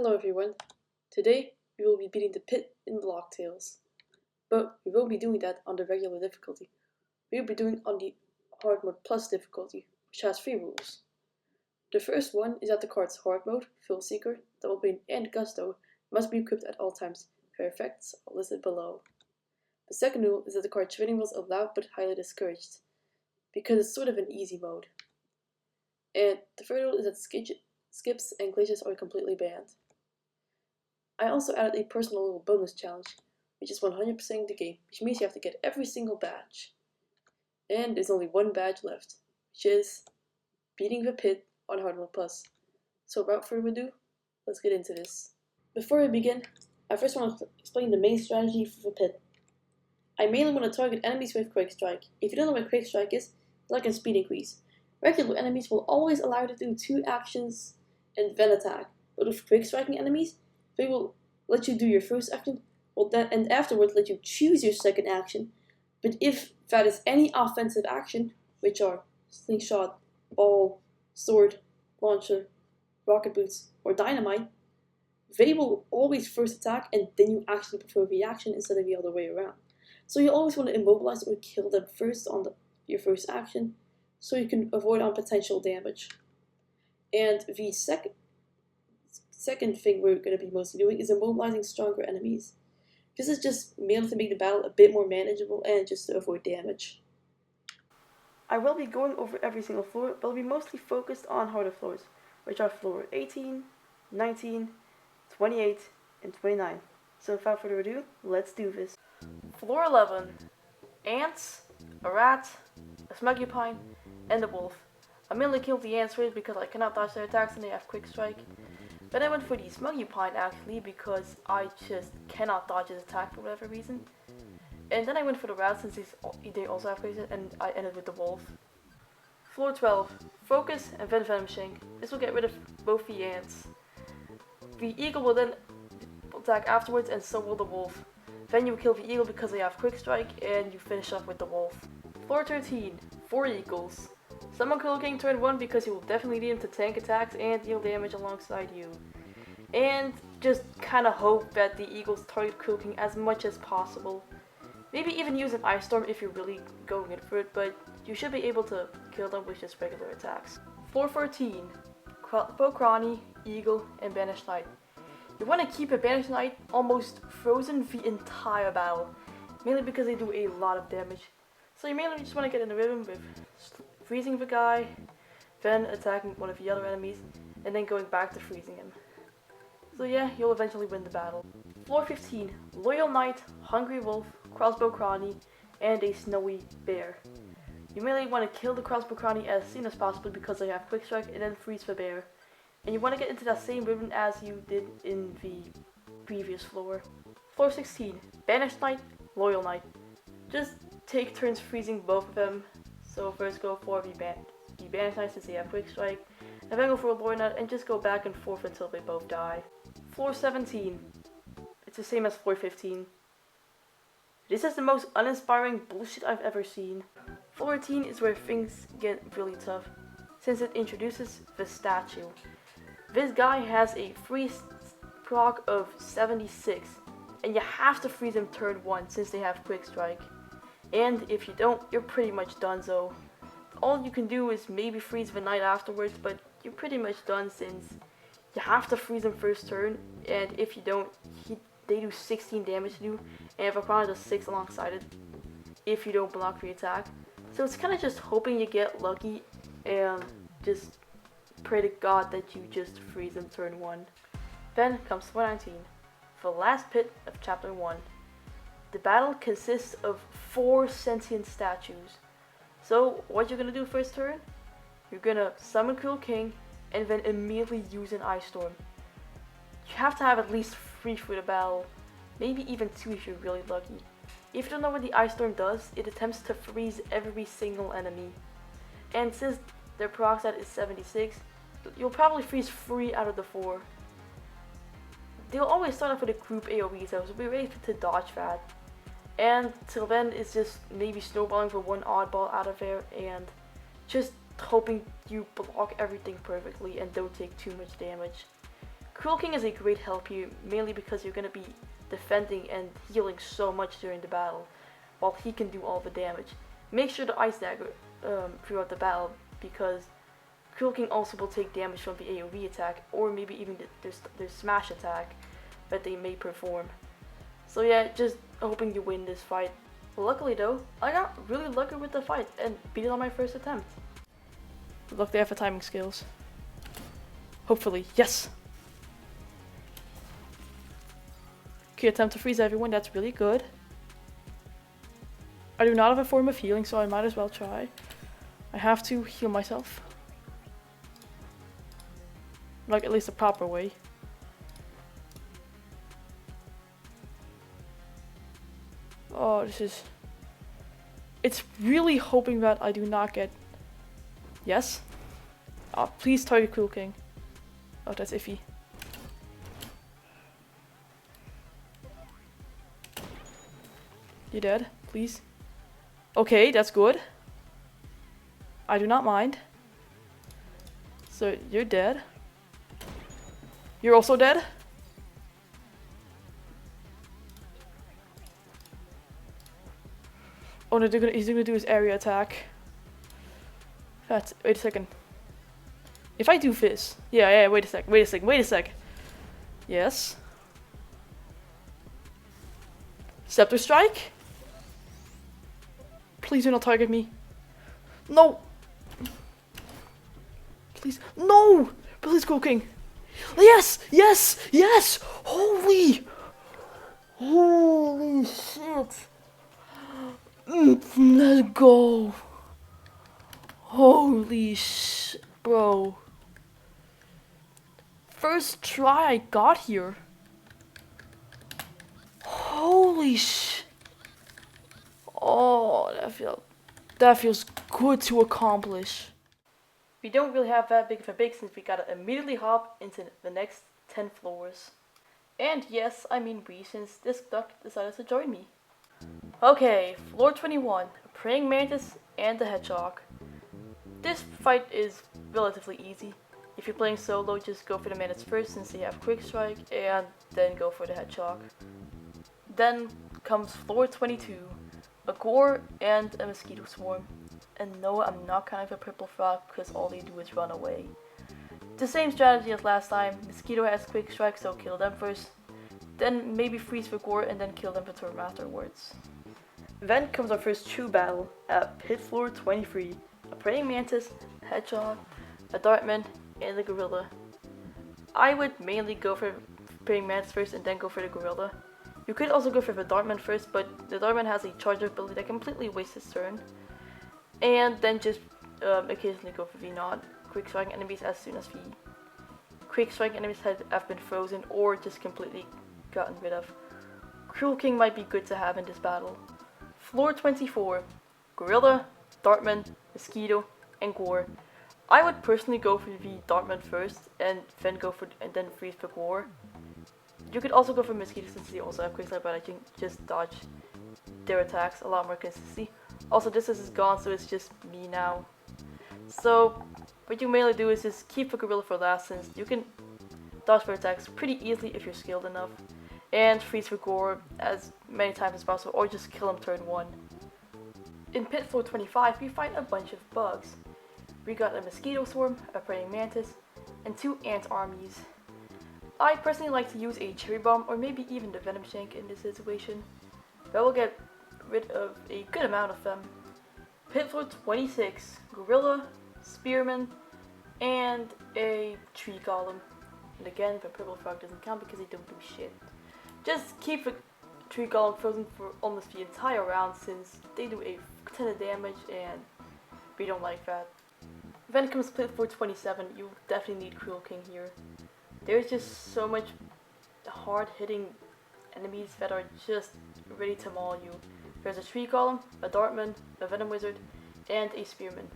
Hello everyone. Today we will be beating the pit in Block Tales, but we won't be doing that on the regular difficulty. We will be doing on the Hard Mode Plus difficulty, which has 3 rules. The first one is that the cards Hard Mode, Thrill Seeker, Double Pain, and Gusto must be equipped at all times. Their effects are listed below. The second rule is that the card Training Wheels allowed but highly discouraged, because it's sort of an easy mode. And the third rule is that skips and glitches are completely banned. I also added a personal little bonus challenge, which is 100%ing the game, which means you have to get every single badge. And there's only one badge left, which is beating the pit on Hard Mode Plus. So without further ado, let's get into this. Before we begin, I first want to explain the main strategy for the pit. I mainly want to target enemies with Quake Strike. If you don't know what Quake Strike is, it's like a speed increase. Regular enemies will always allow you to do 2 actions and then attack, but with Quake Striking enemies, they will let you do your first action, and afterwards let you choose your second action. But if that is any offensive action, which are slingshot, ball, sword, launcher, rocket boots, or dynamite, they will always first attack and then you actually perform the action instead of the other way around. So you always want to immobilize or kill them first on your first action, so you can avoid on potential damage. And the second thing we're going to be mostly doing is immobilizing stronger enemies. This is just mainly to make the battle a bit more manageable and just to avoid damage. I will be going over every single floor, but I'll be mostly focused on harder floors, which are floor 18, 19, 28, and 29. So without further ado, let's do this. Floor 11. Ants, a rat, a smugupine, and a wolf. I mainly killed the ants first because I cannot dodge their attacks and they have quick strike. But I went for the smugupine actually because I just cannot dodge his attack for whatever reason. And then I went for the rat since they also have quick strike, and I ended with the wolf. Floor 12. Focus and then Venom Shank. This will get rid of both the ants. The eagle will then attack afterwards and so will the wolf. Then you kill the eagle because they have quick strike and you finish off with the wolf. Floor 13. 4 eagles. Summon Cruel King turn 1 because you will definitely need him to tank attacks and deal damage alongside you. And just kinda hope that the eagles target Cruel King as much as possible. Maybe even use an Ice Storm if you're really going in for it, but you should be able to kill them with just regular attacks. Floor 14. Pokrani, Eagle, and Banished Knight. You want to keep a Banished Knight almost frozen the entire battle, mainly because they do a lot of damage. So you mainly just want to get in the rhythm with freezing the guy, then attacking one of the other enemies, and then going back to freezing him. So yeah, you'll eventually win the battle. Floor 15. Loyal Knight, Hungry Wolf, Crossbow Crony, and a Snowy Bear. You mainly want to kill the Crossbow Crony as soon as possible because they have Quick Strike and then freeze the bear. And you want to get into that same rhythm as you did in the previous floor. Floor 16. Banished Knight, Loyal Knight. Just take turns freezing both of them. So first go for the Banished Knight since they have Quick Strike, and then go for a Loyal Knight and just go back and forth until they both die. Floor 17. It's the same as floor 15. This is the most uninspiring bullshit I've ever seen. Floor 18 is where things get really tough, since it introduces the statue. This guy has a freeze proc of 76, and you have to freeze him turn 1 since they have Quick Strike. And if you don't, you're pretty much donezo. All you can do is maybe freeze the knight afterwards, but you're pretty much done since you have to freeze him first turn, and if you don't, they do 16 damage to you, and Vakana does 6 alongside it if you don't block the attack. So it's kind of just hoping you get lucky and just pray to God that you just freeze him turn 1. Then comes floor 19, the last pit of chapter 1. The battle consists of 4 sentient statues. So what you're gonna do first turn? You're gonna summon Cruel King and then immediately use an Ice Storm. You have to have at least 3 for the battle, maybe even 2 if you're really lucky. If you don't know what the Ice Storm does, it attempts to freeze every single enemy. And since their proc stat is 76, you'll probably freeze 3 out of the 4. They'll always start off with a group AoE, so be ready to dodge that. And till then, it's just maybe snowballing for 1 oddball out of there and just hoping you block everything perfectly and don't take too much damage. Cruel King is a great help here, mainly because you're going to be defending and healing so much during the battle, while he can do all the damage. Make sure to Ice Dagger throughout the battle, because Cruel King also will take damage from the AoE attack, or maybe even their smash attack that they may perform. So yeah, just hoping you win this fight. Luckily though, I got really lucky with the fight and beat it on my first attempt. Look, they have the timing skills. Hopefully, yes! Okay, attempt to freeze everyone, that's really good. I do not have a form of healing, so I might as well try. I have to heal myself. Like, at least the proper way. Oh, this is... It's really hoping that I do not get... Yes? Oh, please target Cruel King. Oh, that's iffy. You dead? Please? Okay, that's good. I do not mind. So, you're dead. You're also dead? Oh no, he's gonna do his area attack. Wait a second. If I do Fizz... Yeah, wait a sec. Yes. Scepter Strike? Please do not target me. No! Please. No! Please, Cruel King. Yes! Yes! Yes! Holy shit! Let's go. Holy shit, bro. First try I got here. Holy shit. Oh, that feels good to accomplish. We don't really have that big of a break since we gotta immediately hop into the next 10 floors. And yes, I mean we, since this duck decided to join me. Okay, floor 21, a Praying Mantis and the Hedgehog. This fight is relatively easy. If you're playing solo, just go for the Mantis first since they have Quick Strike, and then go for the Hedgehog. Then comes floor 22, a Gore and a Mosquito Swarm. And no, I'm not kind of a Purple Frog because all they do is run away. The same strategy as last time, Mosquito has Quick Strike, so kill them first. Then maybe freeze for Gore and then kill them for turn afterwards. Then comes our first true battle at pit floor 23. A Praying Mantis, a Hedgehog, a Dartman, and a Gorilla. I would mainly go for Praying Mantis first and then go for the Gorilla. You could also go for the Dartman first, but the Dartman has a charge ability that completely wastes his turn. And then just occasionally go for the non-Quick Strike enemies as soon as the Quick Strike enemies have been frozen or just completely gotten rid of. Cruel King might be good to have in this battle. Floor 24, Gorilla, Dartman, Mosquito, and Gore. I would personally go for the Dartman first and then freeze for Gore. You could also go for Mosquito since they also have Quick Strike, but I think just dodge their attacks a lot more consistently. Also, this is gone, so it's just me now. So what you mainly do is just keep the Gorilla for last, since you can dodge for attacks pretty easily if you're skilled enough, and freeze for Gore as many times as possible, or just kill him turn 1. In pit floor 25, we fight a bunch of bugs. We got a Mosquito Swarm, a Praying Mantis, and 2 ant armies. I personally like to use a Cherry Bomb or maybe even the Venom Shank in this situation. That will get rid of a good amount of them. Pit floor 26, Gorilla, Spearman, and a Tree Golem. And again, the Purple Frog doesn't count because they don't do shit. Just keep the Tree Golem frozen for almost the entire round since they do a ton of damage and we don't like that. Then comes pit floor 27, you definitely need Cruel King here. There's just so much hard hitting enemies that are just ready to maul you. There's a Tree Golem, a Dartman, a Venom Wizard, and a Spearman.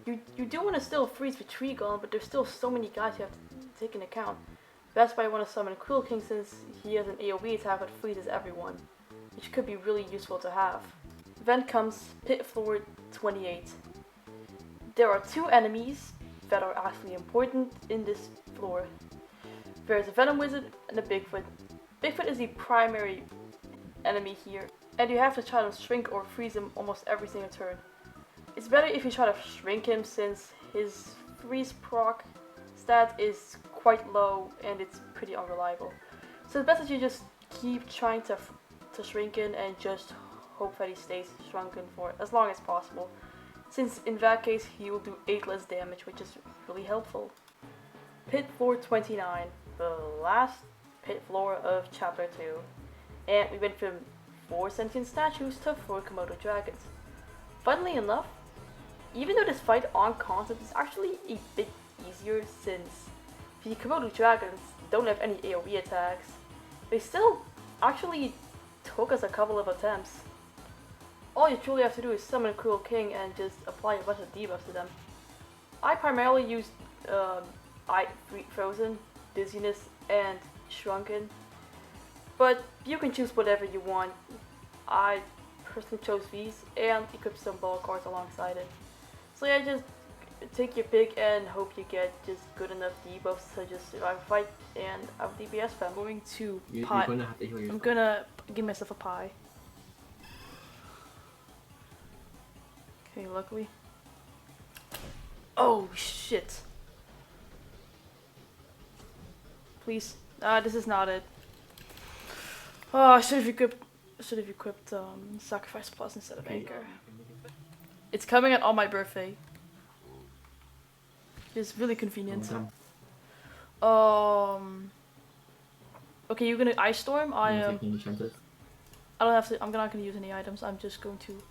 You do want to still freeze the Tree Golem, but there's still so many guys you have to take into account. That's why I want to summon Cruel King since he has an AoE attack that freezes everyone, which could be really useful to have. Then comes pit floor 28. There are 2 enemies that are actually important in this floor. There's a Venom Wizard and a Bigfoot. Bigfoot is the primary enemy here, and you have to try to shrink or freeze him almost every single turn. It's better if you try to shrink him since his freeze proc stat is quite low and it's pretty unreliable. So it's best that you just keep trying to shrink him and just hope that he stays shrunken for as long as possible, since in that case he will do 8 less damage, which is really helpful. Pit Floor 29, the last pit floor of Chapter 2, and we went from 4 sentient statues to 4 Komodo dragons. Funnily enough, even though this fight on concept is actually a bit easier since the Komodo dragons don't have any AoE attacks, they still actually took us a couple of attempts. All you truly have to do is summon Cruel King and just apply a bunch of debuffs to them. I primarily used Frozen, Dizziness, and Shrunken, but you can choose whatever you want. I personally chose these and equipped some ball cards alongside it. So yeah, just take your pick and hope you get just good enough debuffs to just survive a fight and have DPS fam. I'm going to pie. You're gonna have to heal yourself. I'm gonna give myself a pie. Okay, luckily. Oh shit. Please. This is not it. Oh, I should have equipped Sacrifice Plus instead of Anchor. It's coming on my birthday. It's really convenient. Okay, you're gonna Ice Storm. I don't have to. I'm not gonna use any items. I'm just going to,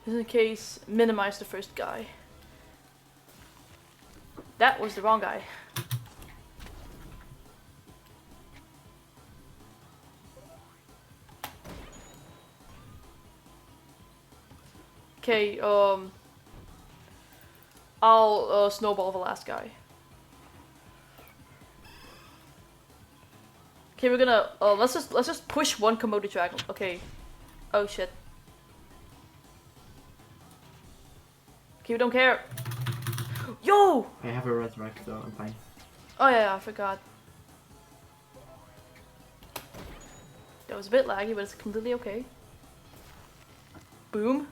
just in case, minimize the first guy. That was the wrong guy. Okay, I'll snowball the last guy. Okay, we're gonna let's just push one Komodo dragon. Okay. Oh shit. Okay, we don't care. Yo! I have a resurrect, so I'm fine. Oh yeah, I forgot. That was a bit laggy, but it's completely okay. Boom.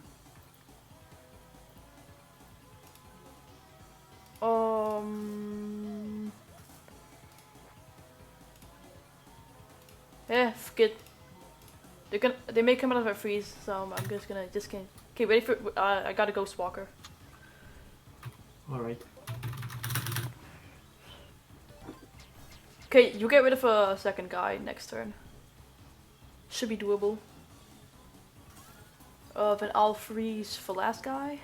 Yeah, forget. They may come out of a freeze, so I'm just gonna Okay, ready for? I got a Ghost Walker. All right. Okay, you get rid of a second guy next turn. Should be doable. Then I'll freeze the last guy.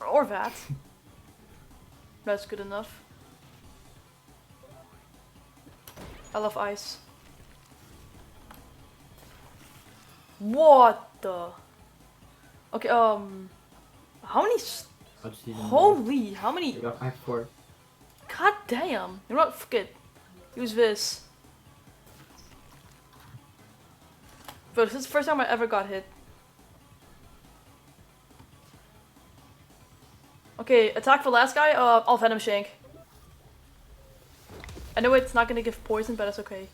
Or that. That's good enough. I love ice. What the? Okay, how many? Holy, how many? I got 5-4. God damn! You know what? Fuck it. Use this. But this is the first time I ever got hit. Okay, attack the last guy. I'll Venom Shank. I know it's not gonna give poison, but that's okay.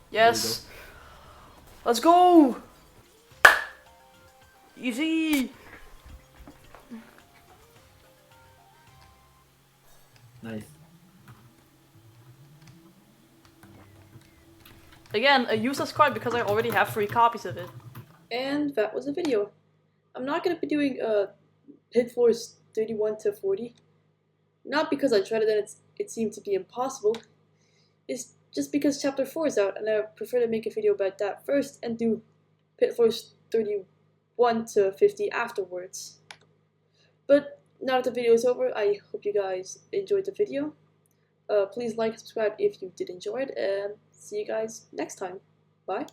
Yes. Let's go! Easy! Nice. Again, a useless card because I already have 3 copies of it. And that was the video. I'm not gonna be doing pit floors 31 to 40. Not because I tried it and it seemed to be impossible. It's just because chapter 4 is out and I prefer to make a video about that first and do pit floors 31 to 50 afterwards. But now that the video is over, I hope you guys enjoyed the video. Please like and subscribe if you did enjoy it, and see you guys next time. Bye.